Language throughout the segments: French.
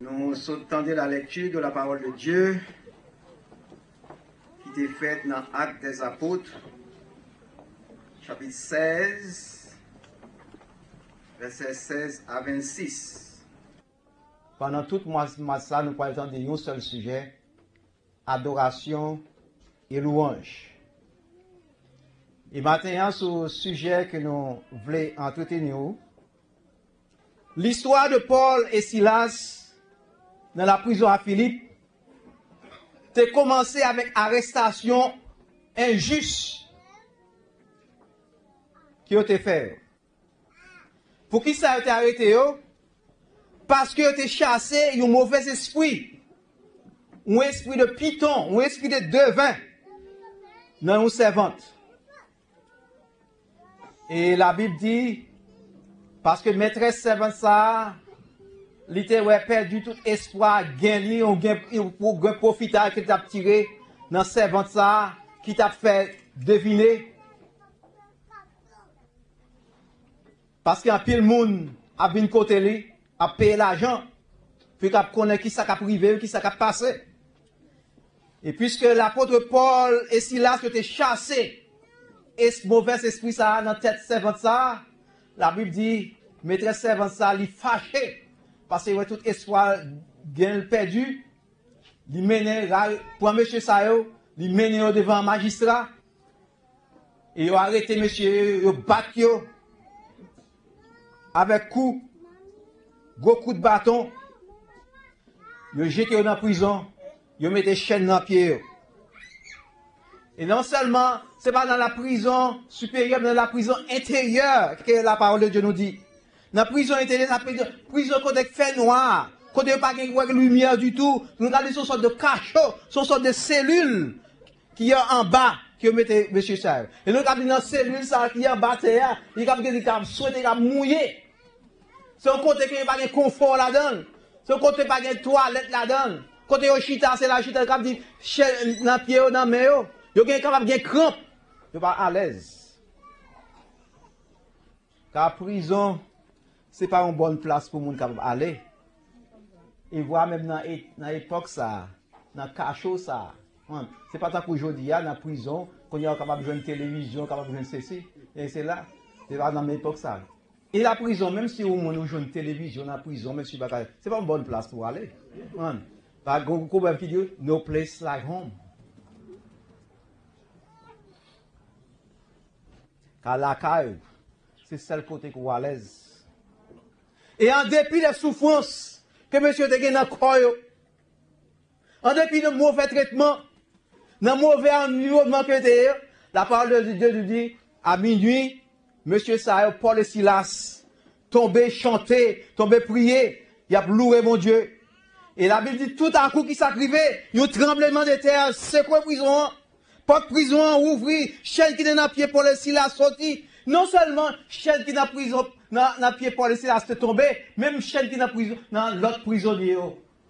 Nous entendons la lecture de la parole de Dieu qui était faite dans Actes des Apôtres, chapitre 16, versets 16 à 26. Pendant tout mois ça, nous parlons d'un seul sujet, adoration et louange. Et maintenant, sur le sujet que nous voulons entretenir, l'histoire de Paul et Silas dans la prison à Philippe, a commencé avec arrestation injuste qui a été faite. Pour qui ça a été arrêté? Parce qu'il a été chassé un mauvais esprit, un esprit de python, un esprit de devin dans une servante. Et la Bible dit, parce que maîtresse servante ça, il a perdu tout espoir, gagné, pour profiter que tu as tiré dans la servante ça, qui t'a fait deviner. Parce qu'un pile monde a bien côté lui, a payé l'argent, puis qu'il connaît qui ça a privé, qui ça a passé. Et puisque l'apôtre Paul et Silas ont été chassés, et ce mauvais esprit ça dans la tête servante ça, la Bible dit, maîtresse servante ça, il fâché. Parce que tout espoir gain perdu, il mène pour monsieur Sayo, il mène devant un magistrat, et il a arrêté monsieur, il a battu avec coup, gros coup de bâton, il a jeté dans la prison, il a mis des chaînes dans les pieds. Et non seulement, ce n'est pas dans la prison supérieure, mais dans la prison intérieure que la parole de Dieu nous dit. Dans la prison intérieure, dans la prison côté fait noir, côté pas de lumière du tout, nous regardons son sorte de cachot, son sorte de cellule qui est en bas, qui met monsieur Sarr. Et nous regardons dans la cellule ça qui est en bas, il y a souhaité mouiller. C'est un côté qui n'a pas de confort là-dedans. C'est un côté qui n'a pas de toilette là-dedans. Côté au chita, c'est la chita qui dit, dans le pied ou dans le main, il y a capable de crampe. Il n'est pas à l'aise. Car la prison, ce n'est pas une bonne place pour les gens qui aller. Et voir même dans l'époque ça, dans le cachot ça. Ce n'est pas tant qu'aujourd'hui, dans la prison, qu'on est capable de jouer une télévision, capable de jouer une ceci. Et c'est là. C'est pas dans l'époque ça. Et la prison, même si on joue une télévision dans la prison, même si ce n'est pas une bonne place pour aller. Par exemple, qui dit, no place like home. Car la caille, c'est seul côté qu'on est à l'aise. Et en dépit des souffrances que monsieur te gagne dans le corps, en dépit de mauvais traitements, dans mauvais environnement que tu la parole de Dieu nous dit, à minuit, monsieur Sayo, Paul et Silas, tombaient chanter, tombaient prier, il a loué mon Dieu. Et la Bible dit tout à coup qui s'acrivait, il y a un tremblement de terre, c'est quoi prison? Porte prison ouvri, chaîne qui est dans le pied Paul et Silas sorti. Non seulement chaîne qui est dans prison, dans le pied Paul et Silas est tombé, même chaîne qui est dans prison, dans l'autre prisonnier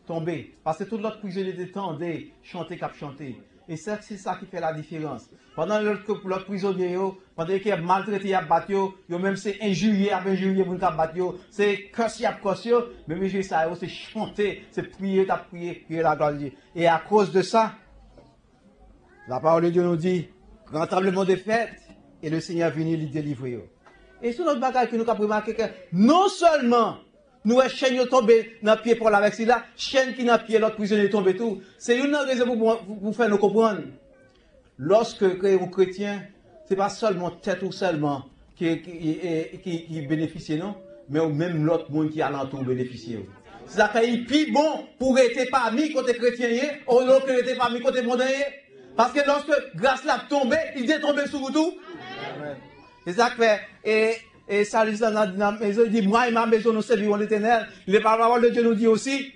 tombé. Parce que tout l'autre prisonnier était tendu, chanter cap chanter. Et c'est ça qui fait la différence. Pendant l'autre prisonnier, pendant qu'il a maltraité, il a battu, même c'est injurié, il a battu, c'est cassé, mais monsieur ça, c'est chanter, c'est prier, prier la gloire de Dieu. Et à cause de ça, la parole de Dieu nous dit, grand tremblement de fête, et le Seigneur est venu les délivrer. Et c'est notre bagage que nous avons remarqué que non seulement nous avons chaîne tombée dans le pied pour la vexille là, chaîne qui dans le pied, l'autre prisonnier tombé tout. C'est une raison pour faire nous comprendre. Lorsque un chrétien, ce n'est pas seulement tête ou seulement qui bénéficie, non, mais même l'autre monde qui a l'entour bénéficie. C'est ça qui est plus bon pour être parmi côté chrétien, ou l'autre qui était parmi côté mondain. Parce que lorsque grâce l'a tombé, il est tombé sur vous tout. C'est ça que fait. Et ça dit dans la maison, il dit, moi et ma maison, nous servirons l'Éternel. La parole de Dieu nous dit aussi,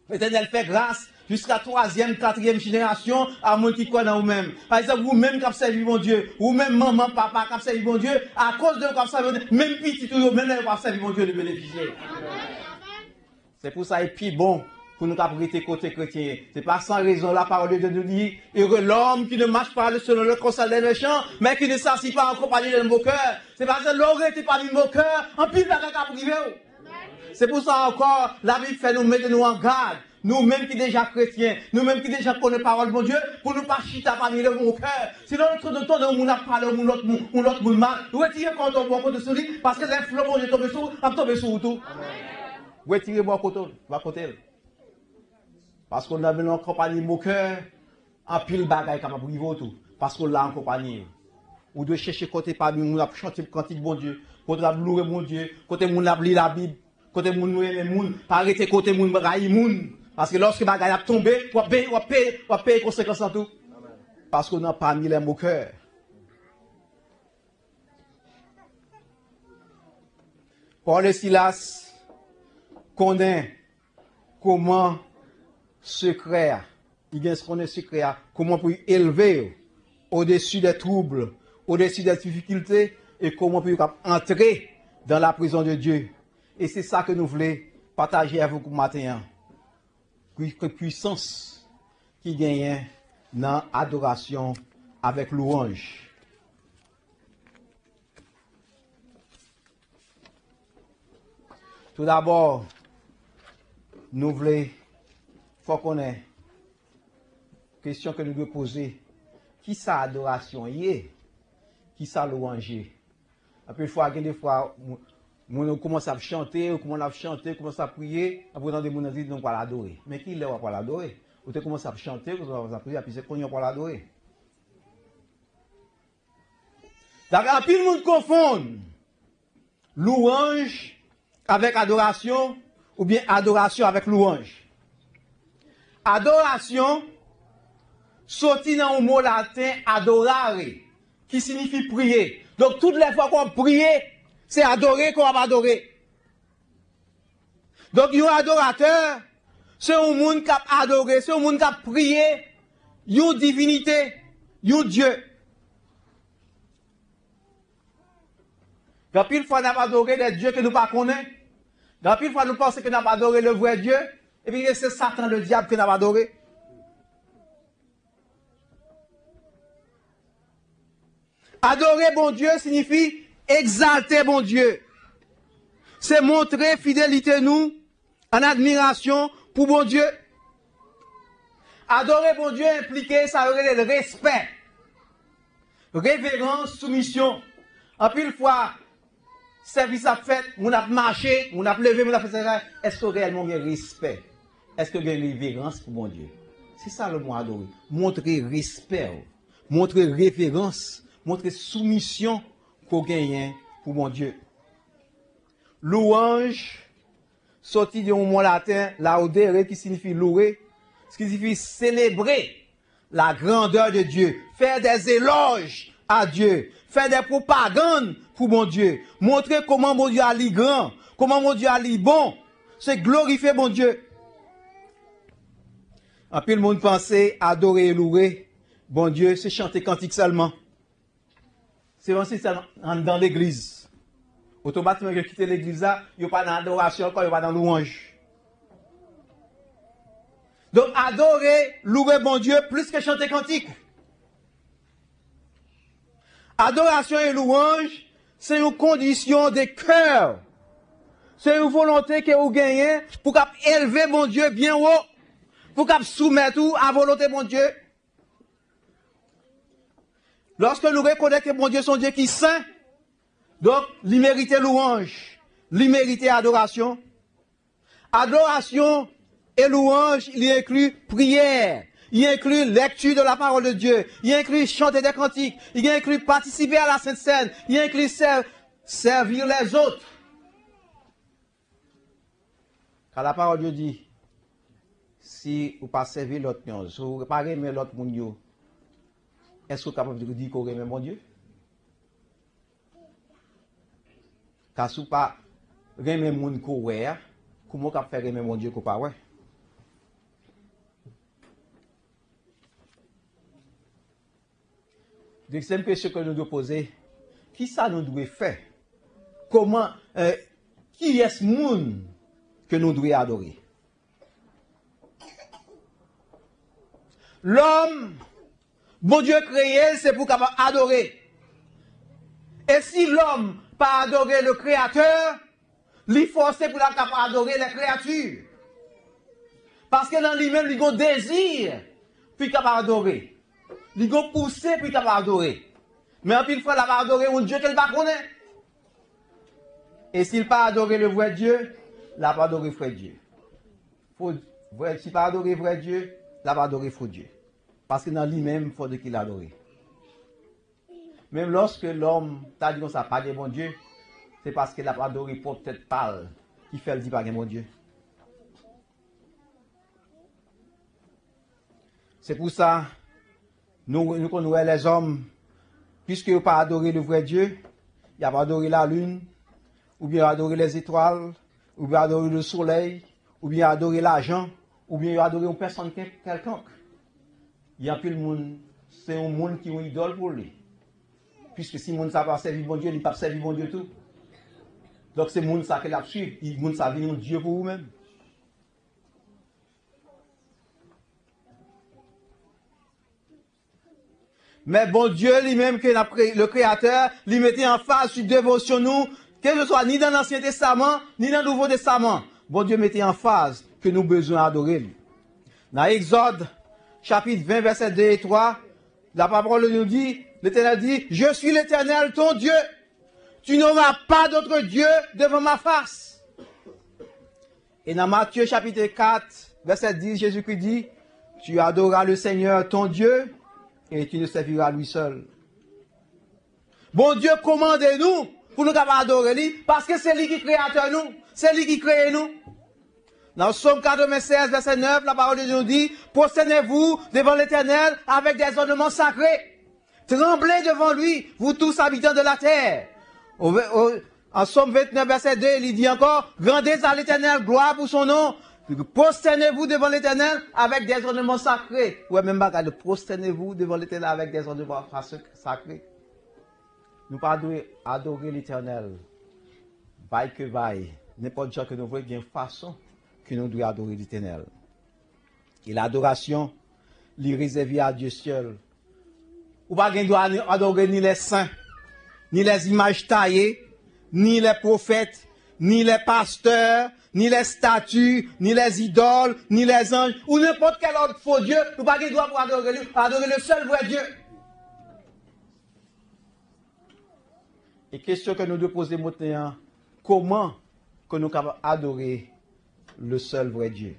l'Éternel fait grâce jusqu'à 3e, 4e génération à monde qui croit dans vous-même. Par exemple, vous-même qui avez servi mon Dieu, vous-même maman, papa qui avez servi mon Dieu, à cause de vous qui avez servi mon Dieu, même petit, toujours, même qui avez servi mon Dieu, de bénéficier. C'est pour ça, et puis bon, pour nous abriter côté chrétien. C'est pas sans raison la parole de Dieu nous dit, heureux l'homme qui ne marche pas selon le conseil des méchants, mais qui ne s'assit pas en compagnie de mon cœur. C'est parce que l'aurait été parmi mon cœur, en pile la caca privé. C'est pour ça encore, la Bible fait nous mettre nous en garde. Nous-mêmes qui déjà chrétiens, nous-mêmes qui déjà connaissons la parole de mon Dieu, pour nous pas chita parmi le bon cœur. Sinon, notre temps de nous a parlé ou l'autre monde mal. Retirez quand on voit côté sur lui, parce que les flots vont tomber sur, à tomber sur tout. Retirez-moi côté. Parce qu'on a besoin en compagnie de mon cœur, en pile bagaille capable de vivre tout. Parce qu'on l'a en compagnie. Ou de chercher côté parmi nous, à chanter le cantique bon Dieu, côté à louer mon Dieu, côté moun a lire la Bible, côté moun nous aimer moun, pas arrêter côté moun railler moun. Parce que lorsque bagaille a tombé, on va payer conséquences en tout. Parce qu'on n'a pas mis les mots cœur. Paul et Silas connaissent comment secret, il y a ce qu'on est secret, comment pour élever au-dessus des troubles, au-dessus des difficultés, et comment pour entrer dans la prison de Dieu. Et c'est ça que nous voulons partager avec vous matin. Puissance qui gagne dans l'adoration avec louange. Tout d'abord, nous voulons, faut qu'on ait question que nous devons poser. Qui ça adoration est? Qui ça louange? Après, il faut des fois, on commence à chanter, on commence à prier, après on dit on dit non pas l'adorer. Mais qui l'a pas l'adorer? On commence à chanter, on commence à prier, puis c'est qu'on y a pas l'adorer. D'accord, puis le monde confond louange avec adoration ou bien adoration avec louange. Adoration sorti dans un mot latin adorare qui signifie prier. Donc toutes les fois qu'on prie, c'est adorer qu'on va adorer. Donc, un adorateur, c'est un monde qui a adoré, c'est un monde qui a prié, une divinité, un Dieu. Depuis une fois, nous avons adoré des dieux que nous ne connaissons pas. Depuis une fois, nous pensons que nous avons adoré le vrai Dieu, et puis c'est Satan, le diable, que nous avons adoré. Adorer bon Dieu signifie exalter bon Dieu. C'est montrer fidélité nous en admiration pour bon Dieu. Adorer bon Dieu implique ça aurait le respect, révérence, soumission. En pile fois, service à fait, on a marché, on a levé, on a fait ça. Est-ce que réellement il y a respect? Est-ce que il y a révérence pour bon Dieu? C'est ça le mot adorer. Montrer respect, montrer révérence, montrer soumission qu'on gagne pour mon Dieu. Louange, sorti du mot latin, laudere, qui signifie louer, ce qui signifie célébrer la grandeur de Dieu, faire des éloges à Dieu, faire des propagandes pour mon Dieu, montrer comment mon Dieu a li grand, comment mon Dieu a li bon, c'est glorifier mon Dieu. En plus, le monde pensait adorer et louer, bon Dieu, c'est chanter cantique seulement. C'est aussi dans l'église. Automatiquement, je quitte l'église là, il n'y a pas d'adoration encore, il n'y a pas de louange. Donc, adorer, louer bon Dieu, plus que chanter cantique. Adoration et louange, c'est une condition de cœur. C'est une volonté que vous gagnez pour élever mon Dieu bien haut, pour soumettre tout à volonté mon Dieu. Lorsque nous reconnaissons que mon Dieu est un Dieu qui est saint, donc, il mérite louange, il mérite adoration. Adoration et louange, il inclut prière, il inclut lecture de la parole de Dieu, il inclut chanter des cantiques, il inclut participer à la Sainte Seine, il inclut servir les autres. Car la parole de Dieu dit, si vous ne pas servir l'autre, si vous ne pas aimer l'autre, est-ce que vous êtes capable de dire qu'on aime mon Dieu? Car si vous ne pas aimer mon Dieu, comment vous pouvez faire aimer mon Dieu qu'on pas ouais? Deuxième question que nous devons poser, qui ça nous doit faire? Comment, qui est ce monde que nous devons adorer? L'homme, bon Dieu créé, c'est pour capable adorer. Et si l'homme pas adorer le Créateur, Li forcé pour la capable adorer les créatures. Parce que dans lui-même, il a un désir puis capable adorer. Il a poussé puis capable adorer. Mais en pile fois, il va adorer un Dieu qu'elle ne connaît pas. Et s'il n'a pas adoré le vrai Dieu, il n'a pas adoré le vrai Dieu. S'il n'a pas adoré le vrai Dieu, il n'a pas adoré le faux Dieu. Parce que dans lui-même, il faut qu'il adore. Même lorsque l'homme t'a dit qu'on n'a pas de bon Dieu, c'est parce qu'il n'a pas adoré pour peut-être pâle qui fait le dire pas de bon Dieu. C'est pour ça, nous connaissons les hommes, puisque n'ont pas adoré le vrai Dieu, ils n'ont pas adoré la lune, ou bien adoré les étoiles, ou bien adoré le soleil, ou bien adoré l'argent, ou bien adoré une personne quelconque. Il y a plus de monde, c'est un monde qui est une idole pour lui. Puisque si le monde ne pas servir bon Dieu, il ne peut pas servir bon Dieu tout. Donc c'est le monde qui l'a suivi, il monde ça vient un Dieu pour vous-même. Mais bon Dieu lui-même, le Créateur, lui mettait en face sur dévotion nous, que ce soit ni dans l'Ancien Testament, ni dans le Nouveau Testament. Bon Dieu mettait en phase que nous besoin adorer lui. Dans Exode, chapitre 20, versets 2 et 3, la parole nous dit, l'Éternel dit, je suis l'Éternel, ton Dieu. Tu n'auras pas d'autre Dieu devant ma face. Et dans Matthieu, chapitre 4, verset 10, Jésus-Christ dit, tu adoreras le Seigneur, ton Dieu, et tu ne serviras lui seul. Bon Dieu, commandez-nous pour nous adorer lui, parce que c'est lui qui créateur nous, c'est lui qui crée nous. Dans Psaume 96, verset 9, la parole de Dieu nous dit, prosternez-vous devant l'Éternel avec des ornements sacrés. Tremblez devant lui, vous tous habitants de la terre. En Psaume 29, verset 2, il dit encore, rendez à l'Éternel gloire pour son nom. Prosternez-vous devant l'Éternel avec des ornements sacrés. Ouais, même pas de prosternez-vous devant l'Éternel avec des ornements sacrés. Nous pas adorer l'Éternel. Vaille que vaille. N'importe quoi que nous voyons, il y a une façon que nous devons adorer l'Éternel. Et l'adoration, lui réservée à Dieu seul. Ou pas qu'on doit adorer ni les saints, ni les images taillées, ni les prophètes, ni les pasteurs, ni les statues, ni les idoles, ni les anges, ou n'importe quel autre faux Dieu, ou pas qu'on doit adorer le seul vrai Dieu. Et question que nous devons poser maintenant, comment que nous pouvons adorer le seul vrai Dieu?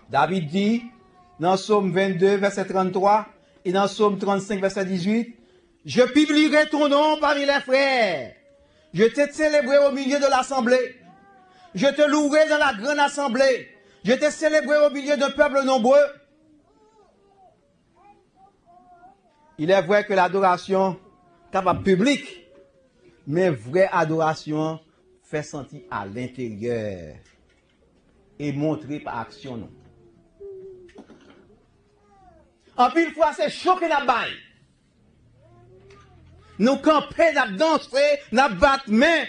David dit, dans Psaume 22, verset 33, et dans Psaume 35, verset 18, « Je publierai ton nom parmi les frères. Je te célébrerai au milieu de l'assemblée. Je te louerai dans la grande assemblée. Je te célébrerai au milieu d'un peuple nombreux. » Il est vrai que l'adoration capable publique, mais vraie adoration fait sentir à l'intérieur et montrer par action. Non. En pile fois, c'est chaud que nous baille. Nous camper, nous danser, nous battre main.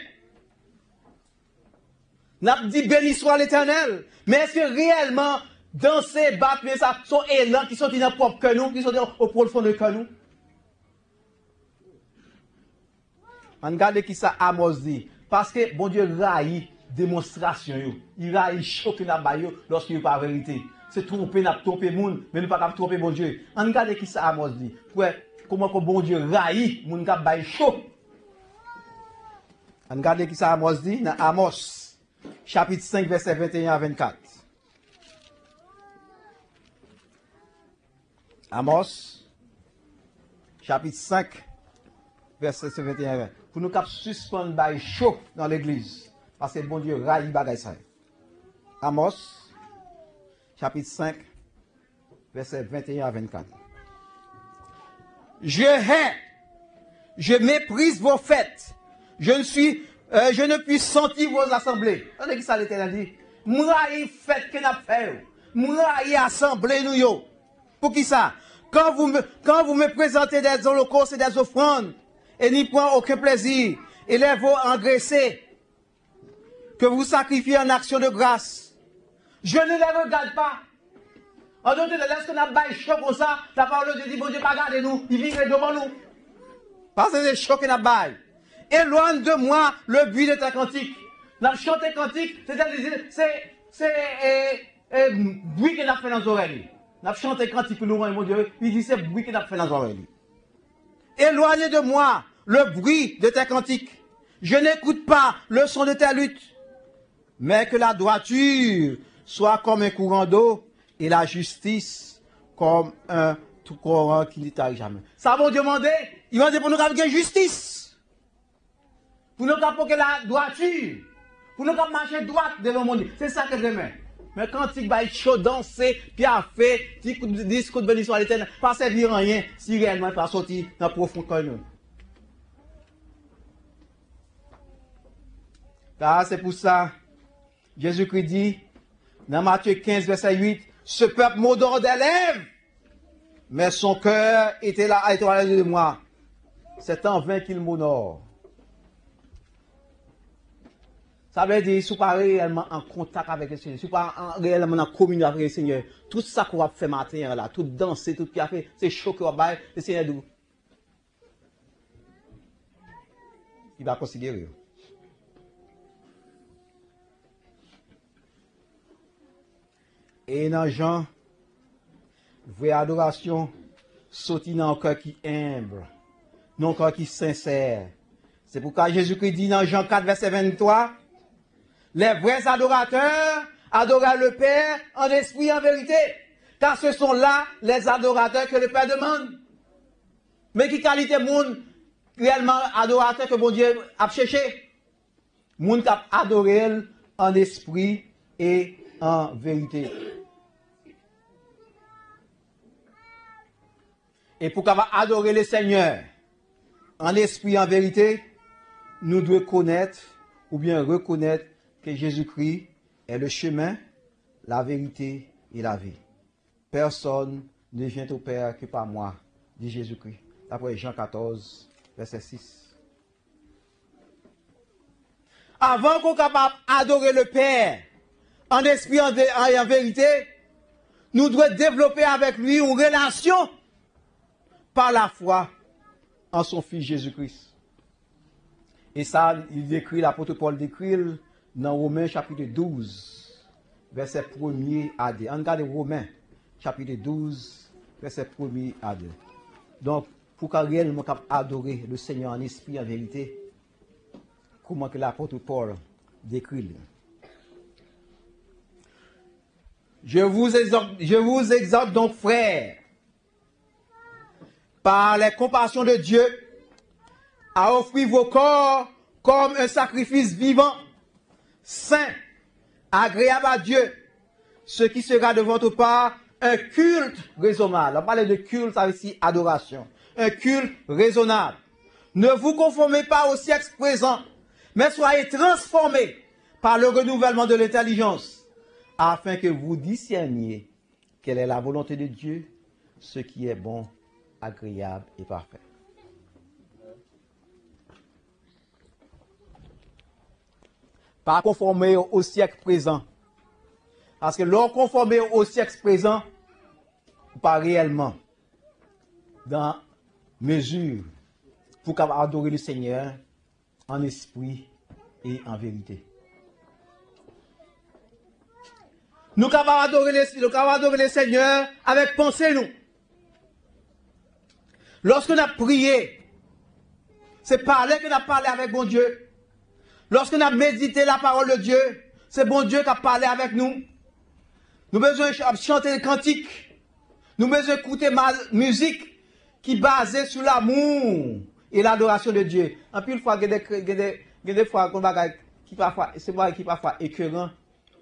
Nous dit béni soit l'Éternel. Mais est-ce que réellement, danser, battre main, ça sont élans qui sont dans notre propre cœur, qui sont au profond de cœur nous? On regarde qui ça Amos dit. Parce que bon Dieu raille démonstration. Il raille chaud que nous baille lorsqu'il n'y a pas de vérité. C'est tromper, n'a tromper moun, mais nous pas tromper bon Dieu. On regarde qui ça Amos dit. Comment que bon Dieu raille moun k'ap bay chaud. On regarde qui ça Amos dit dans Amos chapitre 5 verset 21 à 24. Amos chapitre 5 verset 21 à 20. Pour nous cap suspendre bay chaud dans l'église parce que bon Dieu raille bagay ça. Amos chapitre 5, versets 21 à 24. Je hais, je méprise vos fêtes, je ne puis sentir vos assemblées. Regardez qui ça l'Éternel dit. M'raï fête que n'a fait, m'raï assemblée nous yo. Pour qui ça? Quand vous me présentez des holocaustes et des offrandes, et n'y prend aucun plaisir, et les veaux engraissés, que vous sacrifiez en action de grâce, je ne les regarde pas. En d'autres termes, lorsque nous avons chaud comme ça, la parole de Dieu dit, bon Dieu, pas garder nous, il vient devant nous. Parce que c'est chaud que nous avons. éloigne de moi le bruit de ta cantique. La chanter cantique, c'est bruit qu'il a fait dans les oreilles. La chanter cantique pour nous, mon Dieu, il dit c'est bruit qu'il a fait dans les oreilles. Éloigne de moi le bruit de ta cantique. Je n'écoute pas le son de ta lutte, mais que la droiture soit comme un courant d'eau et la justice comme un tout courant qui ne t'arrive jamais. Ça va Dieu demander, il va dire pour nous avoir justice, pour nous avoir la droiture, pour nous marcher droite devant le monde. C'est ça que j'aime. Mais quand il va être chaud, danser, puis à faire, discours de bénédiction à l'éternel, pas servir rien si réellement il va sortir dans le profond cœur. C'est pour ça, Jésus-Christ dit, dans Matthieu 15, verset 8, ce peuple m'odore des lèvres, mais son cœur était là à l'étoile de moi. C'est en vain qu'il m'honore. Ça veut dire, si vous n'êtes pas réellement en contact avec le Seigneur, si vous n'êtes pas réellement en communion avec le Seigneur, tout ça qu'on va faire matin, là, tout danser, tout ce qu'il a fait, c'est chaud qu'on va faire, le Seigneur d'où? Il va considérer. Et dans Jean, vraie adoration, sorti dans un cœur qui est humble, non un cœur qui est sincère. C'est pourquoi Jésus-Christ dit dans Jean 4, verset 23, les vrais adorateurs adorent le Père en esprit et en vérité, car ce sont là les adorateurs que le Père demande. Mais qui qualité monde réellement adorateur que bon Dieu a cherché? Monde qui a adoré en esprit et en vérité. Et pour qu'on va adorer le Seigneur en esprit et en vérité, nous devons connaître ou bien reconnaître que Jésus-Christ est le chemin, la vérité et la vie. Personne ne vient au Père que par moi, dit Jésus-Christ. D'après Jean 14, verset 6. Avant qu'on soit capable d'adorer le Père en esprit et en vérité, nous devons développer avec lui une relation par la foi en son Fils Jésus-Christ. Et ça, il décrit, l'apôtre Paul décrit dans Romains chapitre 12, verset 1er à 2. On regarde Romains chapitre 12, verset 1er à 2. Donc, pour qu'on réellement adorer le Seigneur en esprit et en vérité, comment que l'apôtre Paul décrit. Je vous exhorte donc, frères, par les compassions de Dieu, à offrir vos corps comme un sacrifice vivant, saint, agréable à Dieu, ce qui sera de votre part un culte raisonnable. On parle de culte, ça veut dire adoration. Un culte raisonnable. Ne vous conformez pas au siècle présent, mais soyez transformés par le renouvellement de l'intelligence, afin que vous discerniez quelle est la volonté de Dieu, ce qui est bon, agréable et parfait. Pas conformer au siècle présent. Parce que l'on conformer au siècle présent, pas réellement dans mesure pour adorer le Seigneur en esprit et en vérité. Nous avons adoré le Seigneur avec pensée, nous. Lorsqu'on a prié, c'est parler qu'on a parlé avec bon Dieu. Lorsqu'on a médité la parole de Dieu, c'est bon Dieu qui a parlé avec nous. Nous avons besoin de chanter des cantiques. Nous avons besoin d'écouter ma musique qui est basée sur l'amour et l'adoration de Dieu. En plus, une fois, il y a des fois qui parfois écœurant.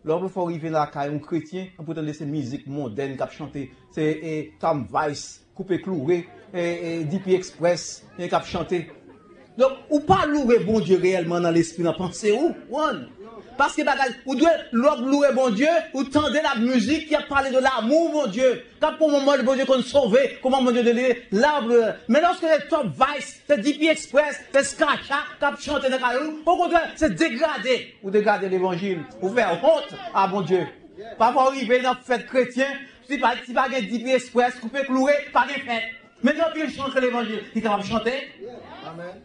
Lorsqu'il faut arriver là, un chrétien, on peut entendre ces musiques mondaines qui chanté, c'est Tom Weiss, Coupé Cloué, DP Express, qui a chanté. Donc, ou pas louer bon Dieu réellement dans l'esprit, dans la pensée, ou one. Parce que vous devez louer bon Dieu, ou tendez la musique qui a parlé de l'amour, mon Dieu. Quand pour le moment, le bon Dieu qu'on sauvé, comment mon Dieu de l'arbre. Mais lorsque c'est Top Vice, c'est DP Express, c'est Skacha, qui a chanté dans le au contraire, c'est dégradé. Ou dégrader l'évangile, ou faire honte à bon Dieu. Pas arriver dans la fête chrétienne, si pas DP Express, coupé cloué, pas de fête. Mais quand il chante l'évangile, il est capable de chanter. Amen.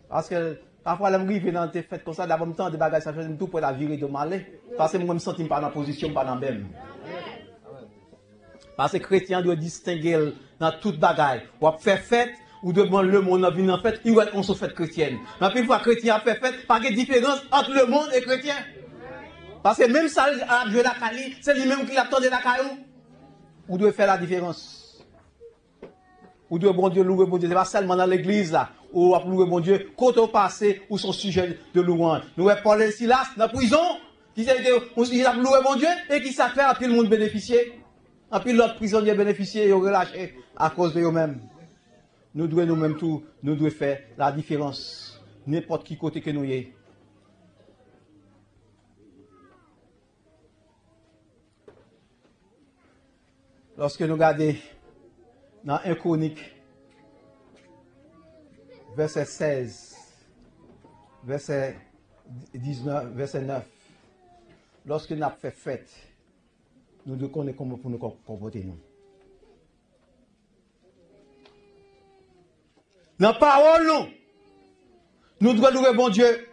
Parce que parfois, les gens dans des fêtes comme ça, d'abord, temps, des bagages, ça fait tout pour la virer de mal. Parce que moi, je me sens pas dans la position, pas dans la même. Parce que les chrétiens doivent distinguer dans toute bagaille. Ou faire fête, ou devant le monde a venir en fête, il va être en fête chrétienne. Mais puis, une fois chrétien a fait fête, pas de différence entre le monde et chrétien. Parce que même ça, à jouer la Kali, c'est lui-même qui attend de la caillou. Vous devez faire la différence. Vous devez, bon Dieu, louer bon Dieu. Ce n'est pas seulement dans l'église là, où vous louer bon Dieu, quand au passé, où son sujet de louange. Nous avons Paul et Silas dans la prison, qui a loué bon Dieu, et qui s'est fait, à puis le monde bénéficier. Et puis l'autre prisonnier bénéficier et relâché à cause de eux-mêmes. Nous devons nous-mêmes tout, nous devons faire la différence. N'importe qui côté que nous y est. Lorsque nous regardons dans 1 Chronique, verset 16, verset 19, verset 9, lorsque nous avons fait fête, nous devons connaître comment pour nous comporter. Dans la parole, nous devons louer bon Dieu.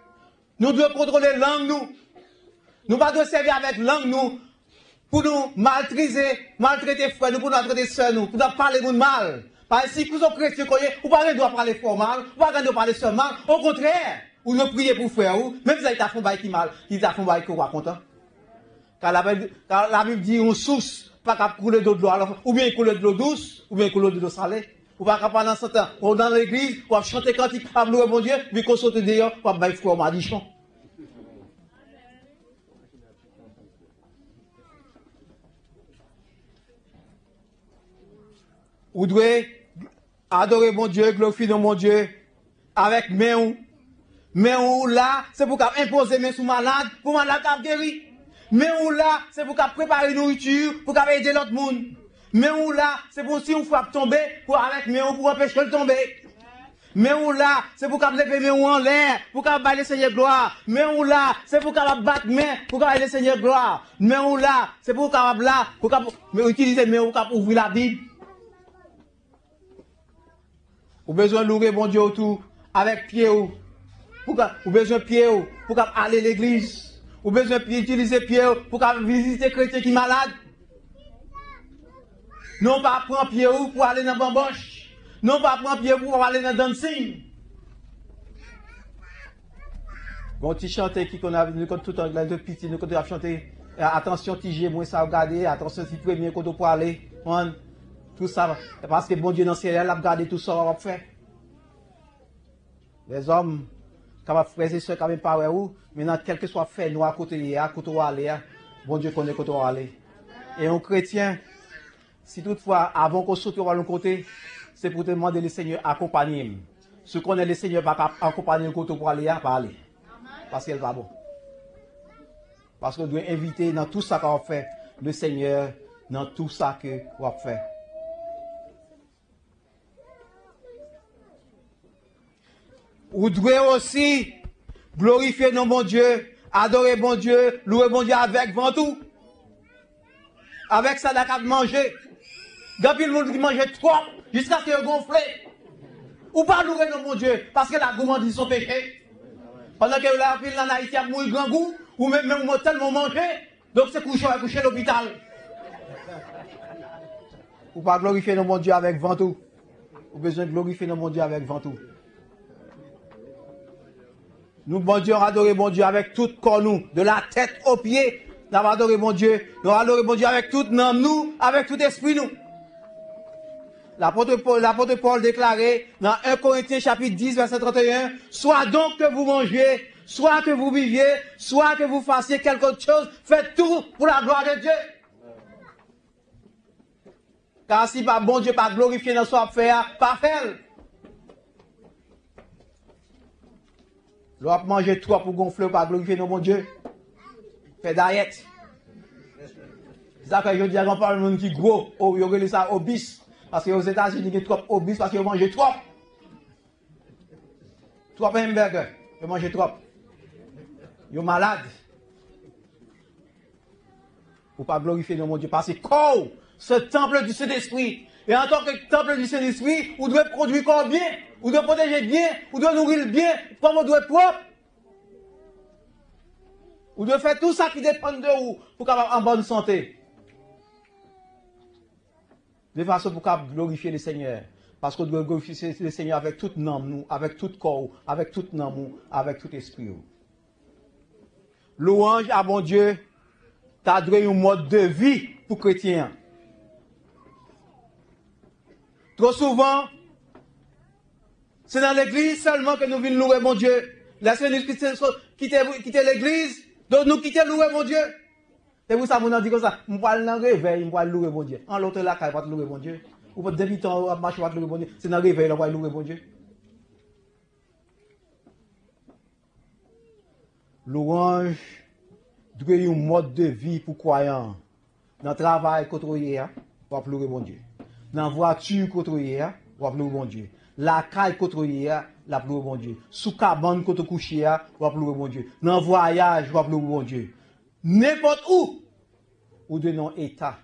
Nous devons contrôler la langue, nous. Nous ne devons pas servir avec la langue, nous. Pour nous maltraiter frères, nous pour nous maltraiter sœurs, nous, pour nous parler de mal. Parce que si vous êtes chrétiens, vous ne doit parler fort mal, vous ne doit parler seulement mal. Au contraire, vous devez prier pour frère, même si vous avez fait un bail qui mal, ils ont fait un bail qui est content. Car la Bible dit une source, pas qu'à couler d'eau de l'eau, ou bien couler de l'eau douce, ou bien couler de l'eau salée. Ou pas qu'à parler dans ce temps, ou dans l'église, ou à chanter quand il a loué mon Dieu, puis qu'on saute dehors, ou à bailler frère madichon. Vous devez adorer mon Dieu, glorifier mon Dieu, avec main. Mais ou là, c'est pour imposer main sous malade, pour malade qui a guéri. Mais ou là, c'est pour préparer une nourriture, pour aider l'autre monde. Mais ou là, c'est pour si on frappe tomber, pour avec main pour empêcher de tomber. Mais ou là, c'est pour lever main en l'air, pour bailler le Seigneur gloire. Mais ou là, c'est pour battre main, pour bailler le Seigneur gloire. Mais ou là, c'est pour là, pour utiliser main pour ouvrir la Bible. Ou besoin de louer bon Dieu autour avec pied ou besoin de pied pour aller à l'église. Ou besoin d'utiliser pied pour visiter chrétien qui est malade. Non pas prendre pied pour aller dans bamboche. Non pas prendre pied pour aller dans dancing. Bon petit chanter qui qu'on a vu tout le temps de petit nous quand on a chanté attention TG moi ça regarder attention si premier quand on pour aller. Tout ça, parce que bon Dieu dans le ciel, il a regardé tout ça, on va faire. Les hommes, quand on frères et sœurs, quand on parle où, maintenant, quel que soit fait, nous à côté, à côté où aller, bon Dieu connaît côté où aller. Et un chrétien, si toutefois, avant qu'on saute à l'autre côté, c'est pour demander le Seigneur accompagner. Ce qu'on est le Seigneur va accompagner le côté pour aller, pas aller. Parce qu'elle va bon. Parce qu'on doit inviter dans tout ça qu'on fait, le Seigneur, dans tout ça qu'on fait. Vous devez aussi glorifier nos bon Dieu, adorer bon Dieu, louer bon Dieu avec ventou. Avec ça, d'accord, manger. Depuis le monde qui mange trop, jusqu'à ce qu'il gonfle. Ou pas louer nos bon Dieu, parce que la gourmandise son péché. Pendant que la ville en Haïti a mouillé grand goût, ou même tellement mangé, donc c'est couché à l'hôpital. Ou pas glorifier nos bon Dieu avec ventou. Ou besoin de glorifier nos bon Dieu avec ventou. Nous, bon Dieu, on adore bon Dieu avec tout corps nous, de la tête aux pieds. Nous adorons bon Dieu. Nous adorons bon Dieu avec tout nous, avec tout esprit nous. L'apôtre Paul déclarait dans 1 Corinthiens chapitre 10, verset 31, soit donc que vous mangez, soit que vous viviez, soit que vous fassiez quelque chose, faites tout pour la gloire de Dieu. Car si pas bon Dieu pas glorifié dans son affaire, pas faire. L'on manger trop pour gonfler, pas glorifier nos bon Dieu. Fait diète. C'est ça que je dis à grand parle de monde qui gros, il y a ça obèse. Parce qu'aux États-Unis, il y a trop obèse parce qu'ils mangent trop. Trop hamburger, ils mangent trop. Ils sont malades. Pour pas glorifier nos mon Dieu. Parce que ce temple du Saint-Esprit, et en tant que temple du Saint-Esprit, vous devez produire combien? ou de protéger bien, ou de nourrir bien, comme on doit être propre. Ou de faire tout ça qui dépend de vous pour avoir en bonne santé. De façon pour glorifier le Seigneur. Parce qu'on doit glorifier le Seigneur avec tout nom, avec tout corps, avec tout nom, avec tout esprit. Louange à mon Dieu, t'as donné un mode de vie pour chrétiens. Trop souvent, c'est dans l'église seulement que nous venons louer mon Dieu. Laissez-nous quitter l'église, donc nous quitter louer mon Dieu. Et vous savez, on dit comme ça, on va dans le réveil, on va louer mon Dieu. En l'autre là, on va louer mon Dieu. Ou pas débutant, on va marcher, on va louer mon Dieu. C'est dans le réveil, on va louer mon Dieu. Louange doit un mode de vie pour croyants. Dans le travail, côtoyer, on va louer mon Dieu. Dans la voiture, côtoyer, on va louer mon Dieu. La caille, côtoyer, la louer mon Dieu. Sous cabane, côté coucher, on va louer mon Dieu. Dans le voyage, on va louer mon Dieu. N'importe où, ou de non état,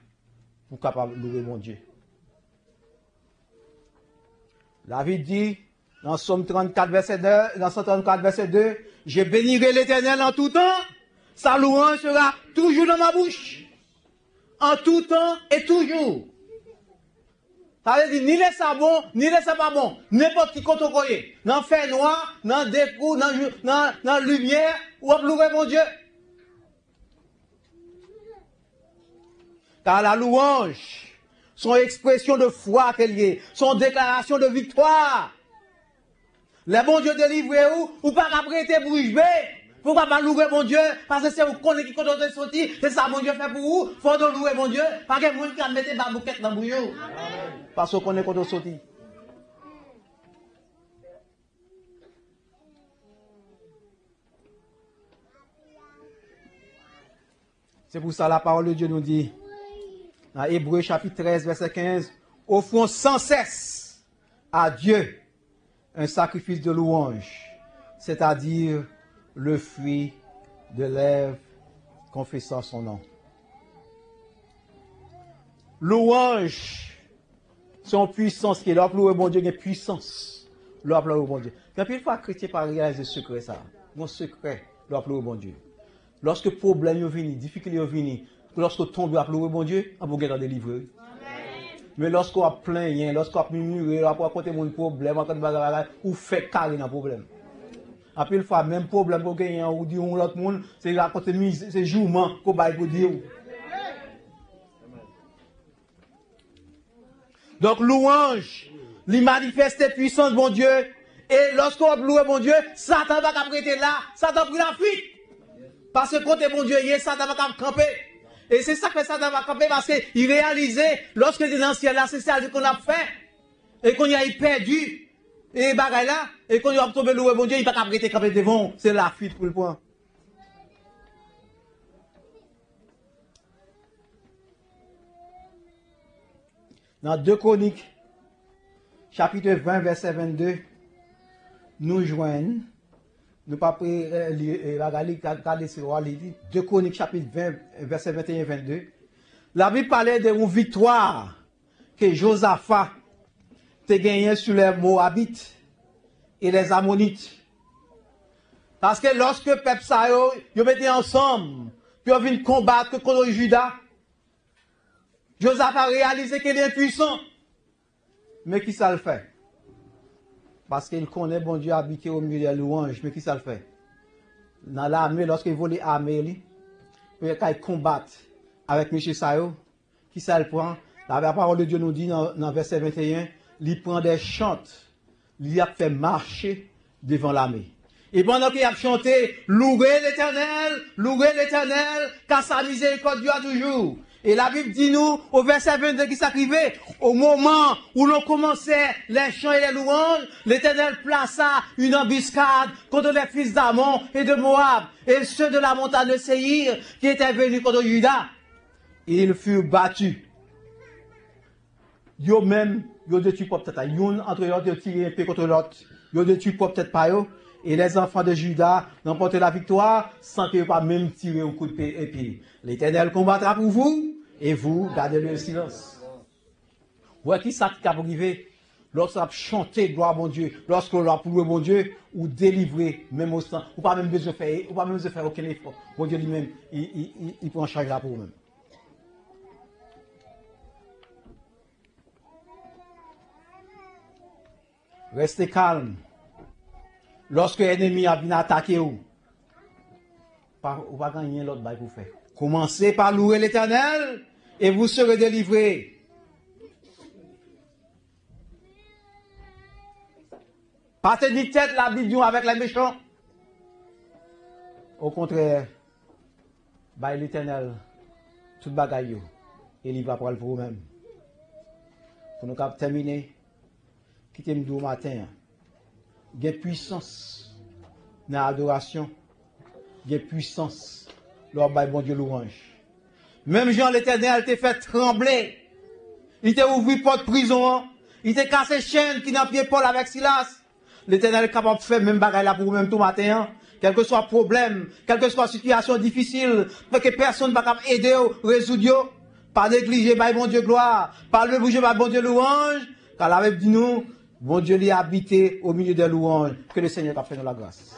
pour capable de louer mon Dieu. David dit, dans Somme 34, verset 2, dans 134, verset 2, je bénirai l'Éternel en tout temps, sa louange sera toujours dans ma bouche. En tout temps et toujours. Ça veut dire, ni laisse bon, ni laisse pas bon. N'importe qui compte au coyer. Dans le fait noir, dans le décou, dans la lumière, ou à louer mon Dieu. Car la louange, son expression de foi qu'elle est, son déclaration de victoire. Le bon Dieu délivre ou pas prêter bouche bée. Pourquoi pas louer mon Dieu? Parce que c'est vous connaissez qui compte de sortir, c'est ça mon Dieu fait pour vous. Faut de louer mon Dieu. Parce que vous qui mettez ma bouquette dans le bouillon. Parce qu'on connaît qu'on doit sortir. C'est pour ça la parole de Dieu nous dit, dans Hébreux chapitre 13, verset 15, offrons sans cesse à Dieu un sacrifice de louange, c'est-à-dire le fruit de lèvres confessant son nom. Louange, son puissance, qui est là, pour le bon Dieu, il y a puissance. Là, pour le bon Dieu. Quand une fois chrétien par réaliser le secret, ça, mon secret, là, pour le bon Dieu. Lorsque problème est venu, difficulté est venu, lorsque tombe à pleurer bon Dieu, on peut être délivré. Mais lorsqu'on a plaint, lorsqu'on a murmuré, on a raconté mon problème, ou fait carré dans le problème. Après une fois, même problème qu'on gagne, ou dit on l'autre monde, c'est raconter c'est jourement qu'on va pour dire. Donc louange, lui manifeste puissance bon Dieu, et lorsqu'on a loué bon Dieu, Satan va prêter là, Satan pris la fuite. Parce que côté bon Dieu, Satan va camper. Et c'est ça que Satan va camper parce qu'il réalisait, lorsque il était dans le ciel là, c'est ça qu'on a fait. Et qu'on y a perdu. Et bagaille là, et qu'on y a tombé loué bon Dieu, il va pas prêter camper devant. C'est la fuite pour le point. Dans 2 Chroniques, chapitre 20, verset 22, nous joignons. Nous pas pris la 2 Chroniques chapitre 20, verset 21 et 22. La Bible parlait d'une victoire que Josaphat a gagnée sur les Moabites et les Ammonites. Parce que lorsque le peuple ils mettaient ensemble, puis ils viennent combattre contre Juda, Josaphat a réalisé qu'il est impuissant. Mais qui ça le fait? Parce qu'il connaît bon Dieu habité au milieu des louanges. Mais qui ça le fait? Dans l'armée, lorsqu'il voit l'armée, il combat avec M. Sayo. Qui ça le prend? La parole de Dieu nous dit dans verset 21, il prend des chantes, il a fait marcher devant l'armée. Et pendant qu'il a chanté, louez l'Éternel, car sa miséricorde dure toujours. Et la Bible dit nous, au verset 22 qui s'arrivait, au moment où l'on commençait les chants et les louanges, l'Éternel plaça une embuscade contre les fils d'Ammon et de Moab, et ceux de la montagne de Séhir qui étaient venus contre Juda. Ils furent battus. Yo même, yo détruit peut-être, yon entre eux de tirer un peu contre l'autre, yo détruit peut-être pas yo. Et les enfants de Juda n'emportent la victoire sans qu'ils pas même tirer un coup de pied. L'Éternel combattra pour vous et vous gardez le silence. Voyez qui ça qui a arrivé? lorsque vous chantez gloire à mon Dieu, lorsque vous pour louer mon Dieu, ou délivrer, même au sang, ou pas même besoin de faire, ou pas même besoin de faire aucun effort. Mon Dieu lui-même, il prend en charge là pour vous-même. Restez calme. Lorsque l'ennemi a venu attaquer vous, vous pas gagner l'autre bail pour faire. Commencez par louer l'Éternel et vous serez délivrés. Pas tenir tête la Bible avec les méchants. Au contraire, bail l'Éternel toute bagaille et il va pour vous-même. Pour nous terminer, quittez-moi au matin. Il y a puissance dans l'adoration. Il y a puissance lors de bon Dieu louange. Même Jean l'Éternel t'a fait trembler. Il t'a ouvert porte prison. Il t'a cassé chaîne qui n'a pied Paul avec Silas. L'Éternel est capable de faire même bagaille là pour vous-même tout matin. Quel que soit le problème, quelle que soit la situation difficile, que personne ne va capable aider ou résoudre. Pas négliger par bon Dieu gloire. Pas le bouger par bon Dieu louange. Car la Bible dit nous, bon Dieu l'y a habité au milieu des louanges. Que le Seigneur t'a fait nous la grâce.